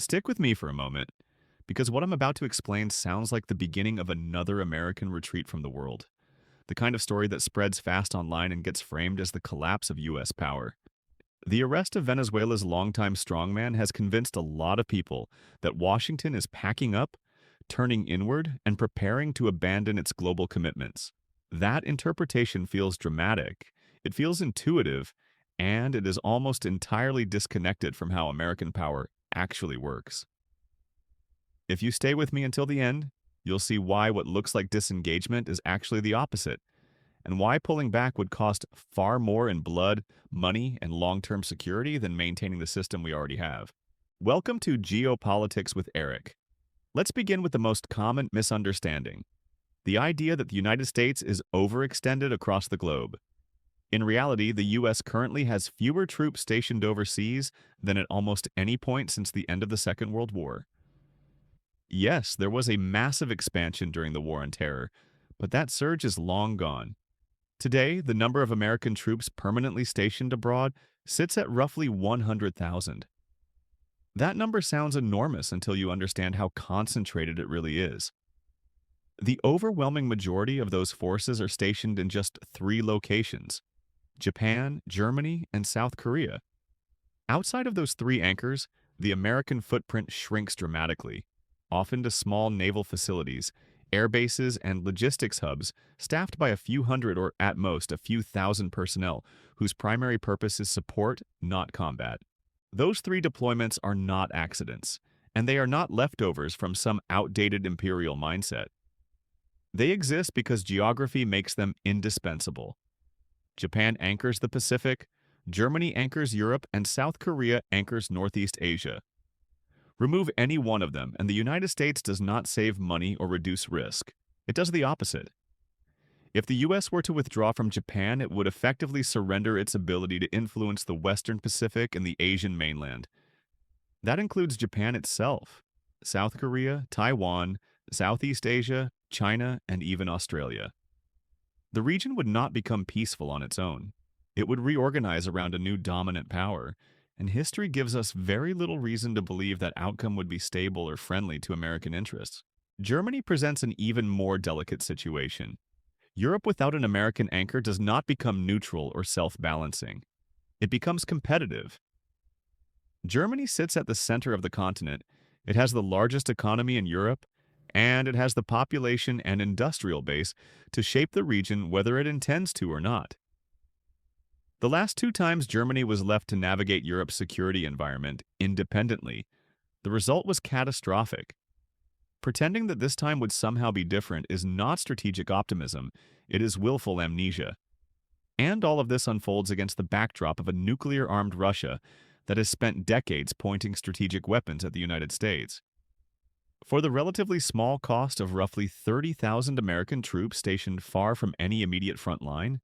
Stick with me for a moment, because what I'm about to explain sounds like the beginning of another American retreat from the world. The kind of story that spreads fast online and gets framed as the collapse of U.S. power. The arrest of Venezuela's longtime strongman has convinced a lot of people that Washington is packing up, turning inward, and preparing to abandon its global commitments. That interpretation feels dramatic, it feels intuitive, and it is almost entirely disconnected from how American power actually works. If you stay with me until the end, you'll see why what looks like disengagement is actually the opposite, and why pulling back would cost far more in blood, money, and long-term security than maintaining the system we already have. Welcome to Geopolitics with Eric. Let's begin with the most common misunderstanding, the idea that the United States is overextended across the globe. In reality, the U.S. currently has fewer troops stationed overseas than at almost any point since the end of the Second World War. Yes, there was a massive expansion during the War on Terror, but that surge is long gone. Today, the number of American troops permanently stationed abroad sits at roughly 100,000. That number sounds enormous until you understand how concentrated it really is. The overwhelming majority of those forces are stationed in just three locations: Japan, Germany, and South Korea. Outside of those three anchors, the American footprint shrinks dramatically, often to small naval facilities, air bases, and logistics hubs staffed by a few hundred or at most a few thousand personnel whose primary purpose is support, not combat. Those three deployments are not accidents, and they are not leftovers from some outdated imperial mindset. They exist because geography makes them indispensable. Japan anchors the Pacific, Germany anchors Europe, and South Korea anchors Northeast Asia. Remove any one of them, and the United States does not save money or reduce risk. It does the opposite. If the U.S. were to withdraw from Japan, it would effectively surrender its ability to influence the Western Pacific and the Asian mainland. That includes Japan itself, South Korea, Taiwan, Southeast Asia, China, and even Australia. The region would not become peaceful on its own. It would reorganize around a new dominant power, and history gives us very little reason to believe that outcome would be stable or friendly to American interests. Germany presents an even more delicate situation. Europe without an American anchor does not become neutral or self-balancing. It becomes competitive. Germany sits at the center of the continent. It has the largest economy in Europe, and it has the population and industrial base to shape the region whether it intends to or not. The last two times Germany was left to navigate Europe's security environment independently, the result was catastrophic. Pretending that this time would somehow be different is not strategic optimism, it is willful amnesia. And all of this unfolds against the backdrop of a nuclear-armed Russia that has spent decades pointing strategic weapons at the United States. For the relatively small cost of roughly 30,000 American troops stationed far from any immediate front line,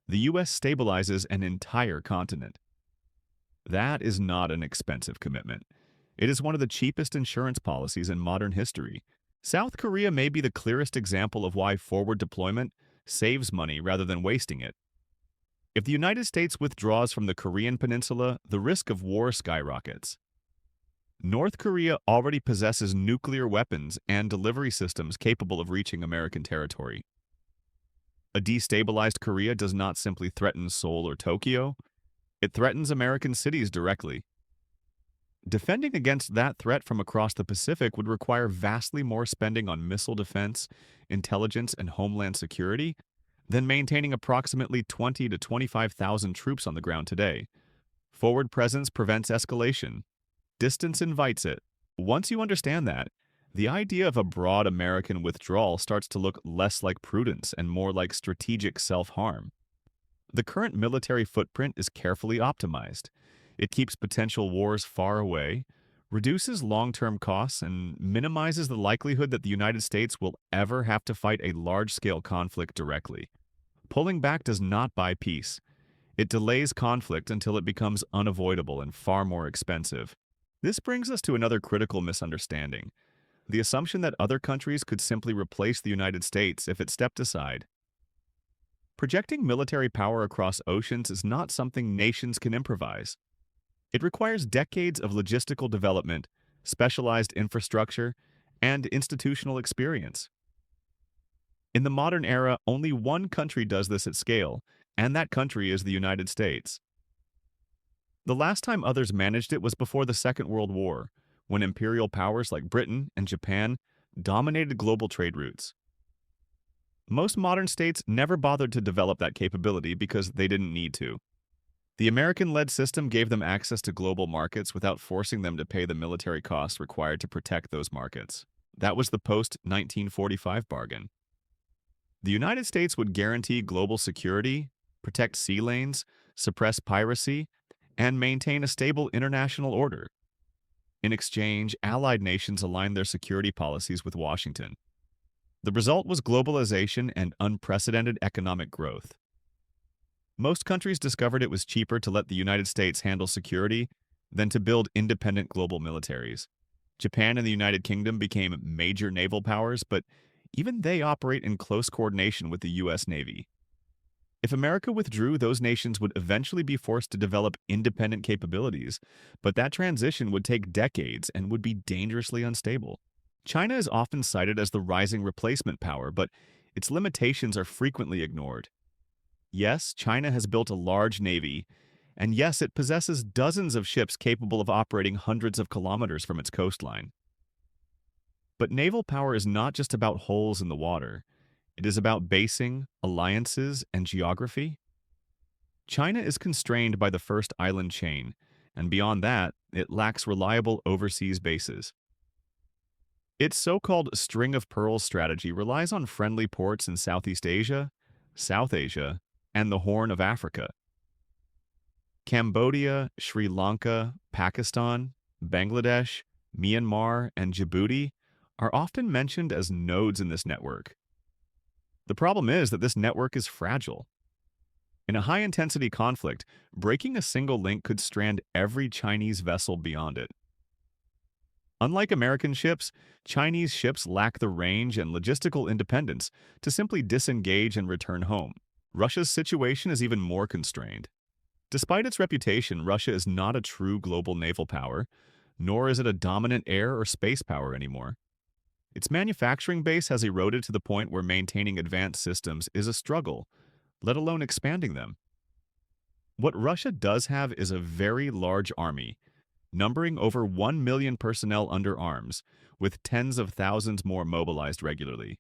the U.S. stabilizes an entire continent. That is not an expensive commitment. It is one of the cheapest insurance policies in modern history. South Korea may be the clearest example of why forward deployment saves money rather than wasting it. If the United States withdraws from the Korean Peninsula, the risk of war skyrockets. North Korea already possesses nuclear weapons and delivery systems capable of reaching American territory. A destabilized Korea does not simply threaten Seoul or Tokyo, it threatens American cities directly. Defending against that threat from across the Pacific would require vastly more spending on missile defense, intelligence, and homeland security than maintaining approximately 20 to 25,000 troops on the ground today. Forward presence prevents escalation. Distance invites it. Once you understand that, the idea of a broad American withdrawal starts to look less like prudence and more like strategic self-harm. The current military footprint is carefully optimized. It keeps potential wars far away, reduces long-term costs, and minimizes the likelihood that the United States will ever have to fight a large-scale conflict directly. Pulling back does not buy peace. It delays conflict until it becomes unavoidable and far more expensive. This brings us to another critical misunderstanding: the assumption that other countries could simply replace the United States if it stepped aside. Projecting military power across oceans is not something nations can improvise. It requires decades of logistical development, specialized infrastructure, and institutional experience. In the modern era, only one country does this at scale, and that country is the United States. The last time others managed it was before the Second World War, when imperial powers like Britain and Japan dominated global trade routes. Most modern states never bothered to develop that capability because they didn't need to. The American-led system gave them access to global markets without forcing them to pay the military costs required to protect those markets. That was the post-1945 bargain. The United States would guarantee global security, protect sea lanes, suppress piracy, and maintain a stable international order. In exchange, allied nations aligned their security policies with Washington. The result was globalization and unprecedented economic growth. Most countries discovered it was cheaper to let the United States handle security than to build independent global militaries. Japan and the United Kingdom became major naval powers, but even they operate in close coordination with the U.S. Navy. If America withdrew, those nations would eventually be forced to develop independent capabilities, but that transition would take decades and would be dangerously unstable. China is often cited as the rising replacement power, but its limitations are frequently ignored. Yes, China has built a large navy, and yes, it possesses dozens of ships capable of operating hundreds of kilometers from its coastline. But naval power is not just about holes in the water. It is about basing, alliances, and geography. China is constrained by the first island chain, and beyond that, it lacks reliable overseas bases. Its so-called string of pearls strategy relies on friendly ports in Southeast Asia, South Asia, and the Horn of Africa. Cambodia, Sri Lanka, Pakistan, Bangladesh, Myanmar, and Djibouti are often mentioned as nodes in this network. The problem is that this network is fragile. In a high-intensity conflict, breaking a single link could strand every Chinese vessel beyond it. Unlike American ships, Chinese ships lack the range and logistical independence to simply disengage and return home. Russia's situation is even more constrained. Despite its reputation, Russia is not a true global naval power, nor is it a dominant air or space power anymore. Its manufacturing base has eroded to the point where maintaining advanced systems is a struggle, let alone expanding them. What Russia does have is a very large army, numbering over 1 million personnel under arms, with tens of thousands more mobilized regularly.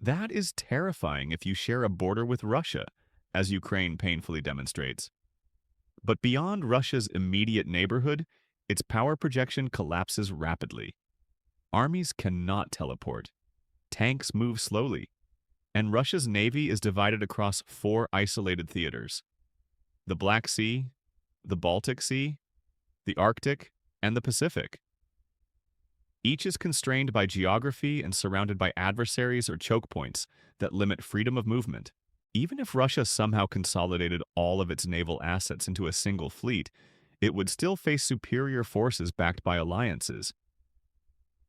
That is terrifying if you share a border with Russia, as Ukraine painfully demonstrates. But beyond Russia's immediate neighborhood, its power projection collapses rapidly. Armies cannot teleport. Tanks move slowly. And Russia's navy is divided across 4 isolated theaters: the Black Sea, the Baltic Sea, the Arctic, and the Pacific. Each is constrained by geography and surrounded by adversaries or choke points that limit freedom of movement. Even if Russia somehow consolidated all of its naval assets into a single fleet, it would still face superior forces backed by alliances.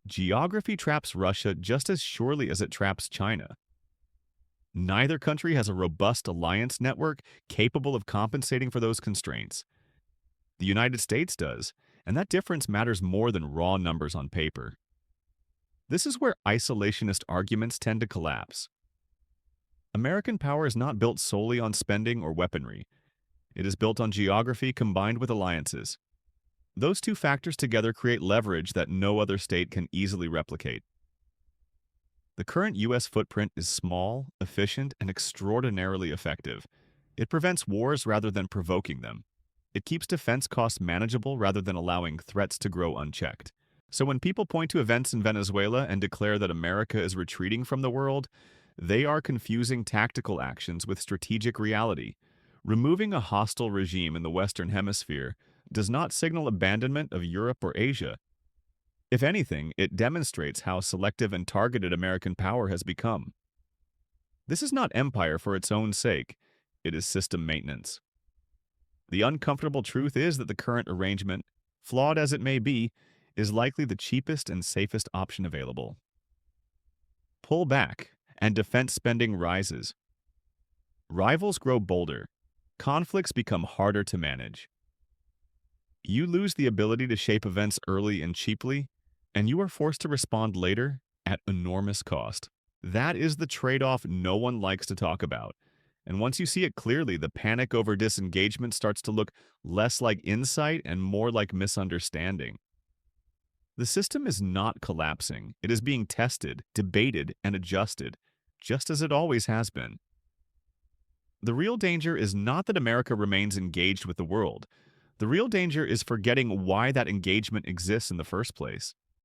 Geography traps Russia just as surely as it traps China. Neither country has a robust alliance network capable of compensating for those constraints. The United States does, and that difference matters more than raw numbers on paper. This is where isolationist arguments tend to collapse. American power is not built solely on spending or weaponry. It is built on geography combined with alliances. Those two factors together create leverage that no other state can easily replicate. The current U.S. footprint is small, efficient, and extraordinarily effective. It prevents wars rather than provoking them. It keeps defense costs manageable rather than allowing threats to grow unchecked. So when people point to events in Venezuela and declare that America is retreating from the world, they are confusing tactical actions with strategic reality. Removing a hostile regime in the Western Hemisphere does not signal abandonment of Europe or Asia. If anything, it demonstrates how selective and targeted American power has become. This is not empire for its own sake, it is system maintenance. The uncomfortable truth is that the current arrangement, flawed as it may be, is likely the cheapest and safest option available. Pull back, and defense spending rises. Rivals grow bolder. Conflicts become harder to manage. You lose the ability to shape events early and cheaply, and you are forced to respond later at enormous cost. That is the trade-off no one likes to talk about. And once you see it clearly, the panic over disengagement starts to look less like insight and more like misunderstanding. The system is not collapsing. It is being tested, debated, and adjusted, just as it always has been. The real danger is not that America remains engaged with the world. The real danger is forgetting why that engagement exists in the first place.